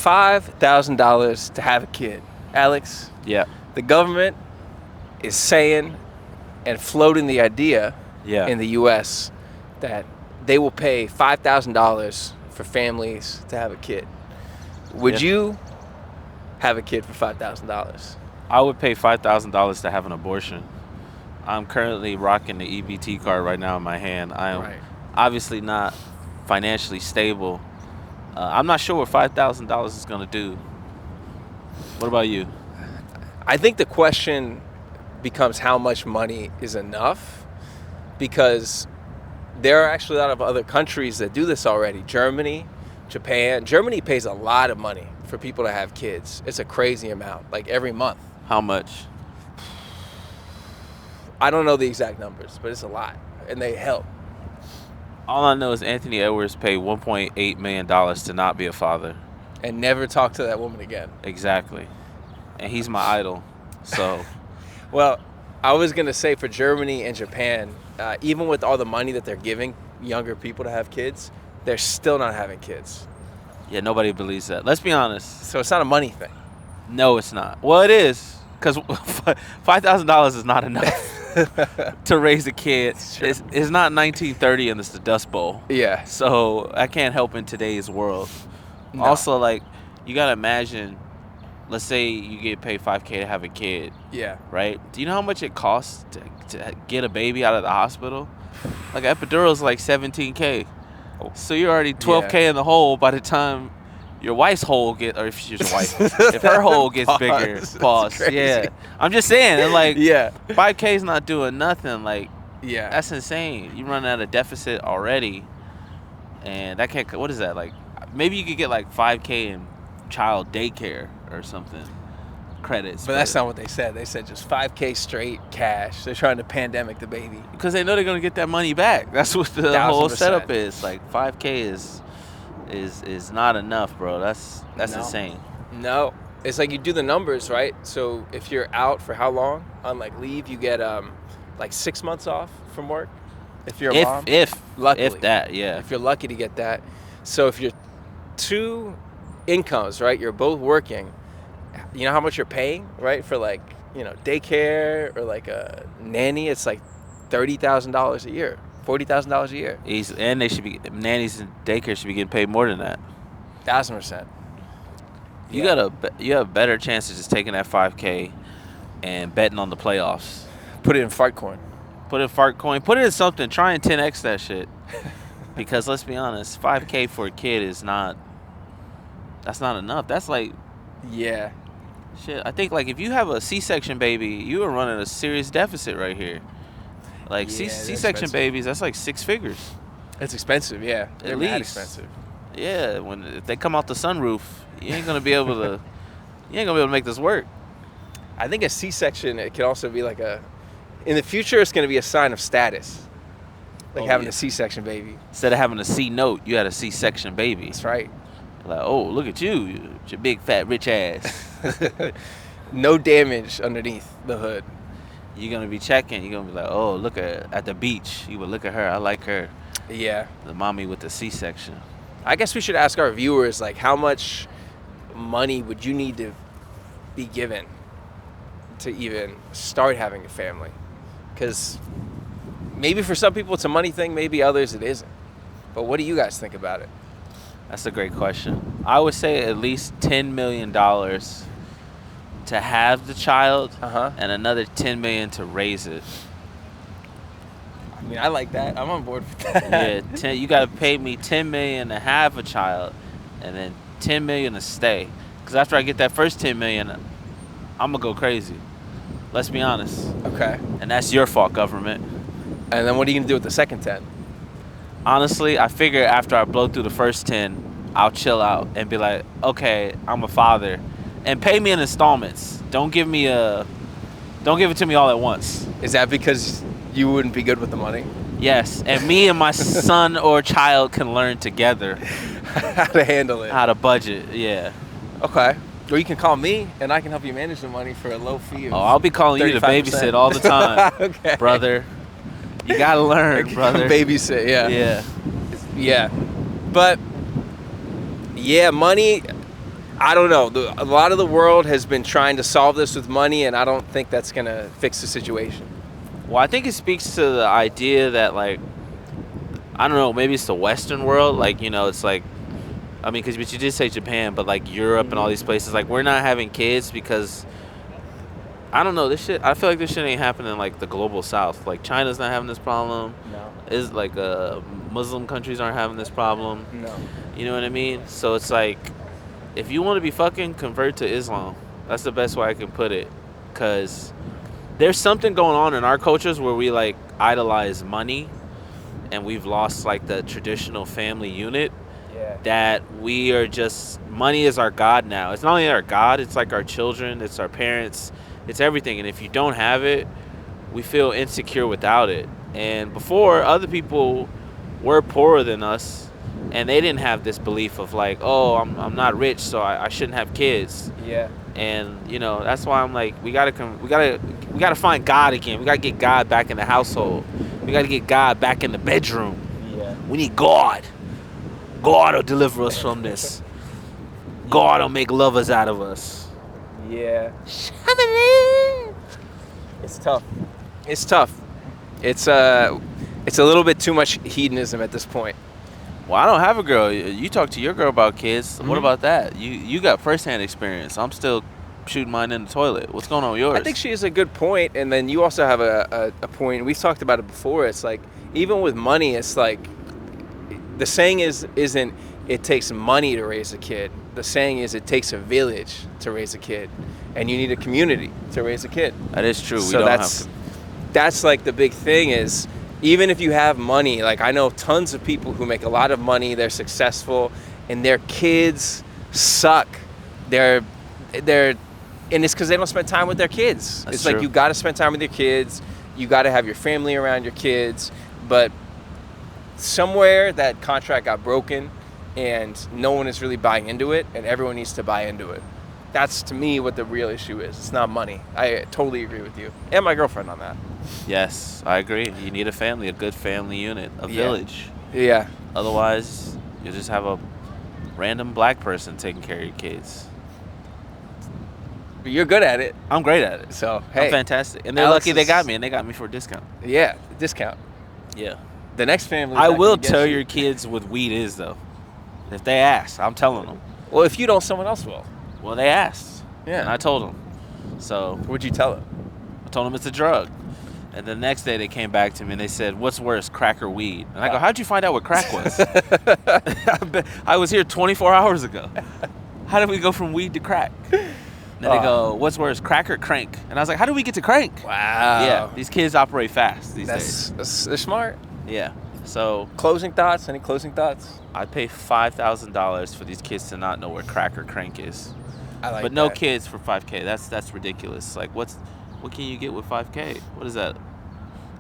$5,000 to have a kid. Alex, Yeah. the government is saying and floating the idea in the U.S. that they will pay $5,000 for families to have a kid. Would you have a kid for $5,000? I would pay $5,000 to have an abortion. I'm currently rocking the EBT card right now in my hand. I am obviously not financially stable. I'm not sure what $5,000 is going to do. What about you? I think the question becomes how much money is enough, because there are actually a lot of other countries that do this already. Germany, Japan. Germany pays a lot of money for people to have kids. It's a crazy amount, like every month. How much? I don't know the exact numbers, but it's a lot, and they help. All I know is Anthony Edwards paid $1.8 million to not be a father. And never talk to that woman again. Exactly. And he's my idol. So. Well, I was going to say for Germany and Japan, even with all the money that they're giving younger people to have kids, they're still not having kids. Yeah, nobody believes that. Let's be honest. So it's not a money thing. No, it's not. Well, it is, because $5,000 is not enough to raise a kid. It's not 1930 and it's the Dust Bowl. Yeah. So I can't help in today's world. No. Also, like, you got to imagine, let's say you get paid $5K to have a kid. Yeah. Right? Do you know how much it costs to get a baby out of the hospital? Like, epidural is like $17K. So you're already $12K in the hole by the time your wife's hole or if she's your wife, if her hole gets bigger. Pause. Yeah. I'm just saying, like, $5K is not doing nothing. Like, that's insane. You run out of deficit already, and that can't. What is that like? Maybe you could get like $5K in child daycare or something. Credits. But that's not what they said. They said just $5K straight cash. They're trying to pandemic the baby. Because they know they're going to get that money back. That's what the whole setup is. Like, $5K is not enough, bro. That's insane. No. It's like you do the numbers, right? So if you're out for how long on like leave, you get like 6 months off from work. If you're a mom. Luckily. If that, yeah. If you're lucky to get that. So if you're two incomes, right? You're both working. You know how much you're paying, right? For like, daycare or like a nanny, it's like $30,000 a year, $40,000 a year. And nannies and daycare should be getting paid more than that. 1,000%. You have a better chance of just taking that $5K and betting on the playoffs. Put it in fart coin. Put it in something. Try and 10x that shit. Because let's be honest, $5K for a kid that's not enough. That's like, shit, I think, like, if you have a C-section baby, you are running a serious deficit right here. Like, C-section babies, that's like 6 figures. It's expensive, yeah. They're mad expensive. Yeah, if they come out the sunroof, you ain't gonna be able to make this work. I think a C-section, it can also be like in the future, it's gonna be a sign of status. Like having a C-section baby. Instead of having a C-note, you had a C-section baby. That's right. Like, oh, look at you, your big fat rich ass. No damage underneath the hood. You're gonna be checking. You're gonna be like, oh, look at the beach. You would look at her. I like her. Yeah. The mommy with the C-section. I guess we should ask our viewers, like, how much money would you need to be given to even start having a family? Because maybe for some people it's a money thing. Maybe others it isn't. But what do you guys think about it? That's a great question. I would say at least $10 million to have the child, and another $10 million to raise it. I mean, I like that. I'm on board with that. Yeah, you got to pay me $10 million to have a child, and then $10 million to stay. Because after I get that first $10 million, I'm gonna go crazy. Let's be honest. Okay. And that's your fault, government. And then what are you gonna do with the second 10? Honestly, I figure after I blow through the first 10, I'll chill out and be like, okay, I'm a father, and pay me in installments. Don't give it to me all at once. Is that because you wouldn't be good with the money? Yes, and me and my son or child can learn together how to handle it, how to budget. Yeah. Okay. Or you can call me, and I can help you manage the money for a low fee. Of I'll be calling 35%. You to babysit all the time. Okay. Brother. You gotta learn, brother. Babysit, yeah. Yeah. Yeah. But, yeah, money, I don't know. A lot of the world has been trying to solve this with money, and I don't think that's going to fix the situation. Well, I think it speaks to the idea that, like, I don't know, maybe it's the Western world. Like, you know, it's like, I mean, because you did say Japan, but like Europe and all these places, like, we're not having kids because, I don't know, this shit, I feel like this shit ain't happening like the global South. Like, China's not having this problem. No. Is like Muslim countries aren't having this problem. No. You know what I mean? So it's like, if you want to be fucking, convert to Islam. That's the best way I can put it. Because there's something going on in our cultures where we, like, idolize money, and we've lost, like, the traditional family unit. Yeah. That we are just, money is our God now. It's not only our God, it's like our children, it's our parents, it's everything. And if you don't have it, we feel insecure without it. And before, other people were poorer than us, and they didn't have this belief of like, oh, I'm not rich, so I shouldn't have kids. Yeah. And you know, that's why I'm like, we gotta find God again. We gotta get God back in the household. We gotta get God back in the bedroom. Yeah. We need God. God will deliver us from this. God will make lovers out of us. Yeah. It's tough. It's tough. It's a little bit too much hedonism at this point. Well, I don't have a girl. You talk to your girl about kids. Mm-hmm. What about that? You got firsthand experience. I'm still shooting mine in the toilet. What's going on with yours? I think she has a good point, and then you also have a point. We've talked about it before. It's like, even with money, it's like, the saying isn't it takes money to raise a kid. The saying is it takes a village to raise a kid, and you need a community to raise a kid. That is true. So that's like the big thing is, even if you have money, like I know tons of people who make a lot of money, they're successful, and their kids suck. And it's because they don't spend time with their kids. That's it's true. like, you got to spend time with your kids. You got to have your family around your kids. But somewhere that contract got broken, and no one is really buying into it, and everyone needs to buy into it. That's, to me, what the real issue is. It's not money. I totally agree with you. And my girlfriend on that. Yes, I agree. You need a family, a good family unit, a village. Yeah. Otherwise, you just have a random black person taking care of your kids. But you're good at it. I'm great at it. So, hey. I'm fantastic. And they're Alex lucky they is- got me, and they got me for a discount. Yeah, discount. Yeah. The next family. I will tell your kids what weed is, though. If they ask, I'm telling them. Well, if you don't, someone else will. Well, they asked. Yeah. And I told them. So What'd you tell them? I told them it's a drug. And the next day they came back to me and they said, what's worse, crack or weed? And I go, how'd you find out what crack was? I was here 24 hours ago. How did we go from weed to crack? And then they go, what's worse, crack or crank? And I was like, how did we get to crank? Wow. Yeah, these kids operate fast these days. They're smart. Yeah. So Closing thoughts? Any closing thoughts? I'd pay $5,000 for these kids to not know where crack or crank is. I like But no that. kids for $5K. That's ridiculous. Like, what can you get with $5K? What is that?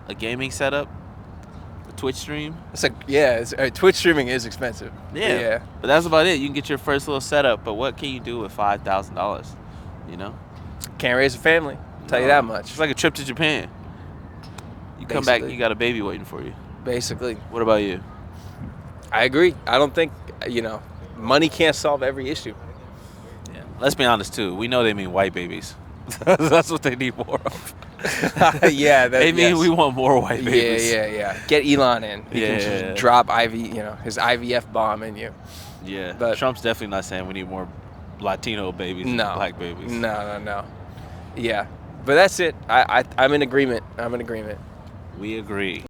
A gaming setup? A Twitch stream? It's like, yeah, Twitch streaming is expensive. Yeah. But that's about it. You can get your first little setup, but what can you do with $5,000? You know? Can't raise a family. Tell you that much. It's like a trip to Japan. You come back, Basically. you got a baby waiting for you. Basically. What about you? I agree. I don't think, money can't solve every issue. Yeah. Let's be honest, too. We know they mean white babies. That's what they need more of. Yeah. They mean we want more white babies. Yeah. Get Elon in. He can just drop his IVF bomb in you. Yeah. But Trump's definitely not saying we need more Latino babies than black babies. No. Yeah. But that's it. I'm in agreement. We agree.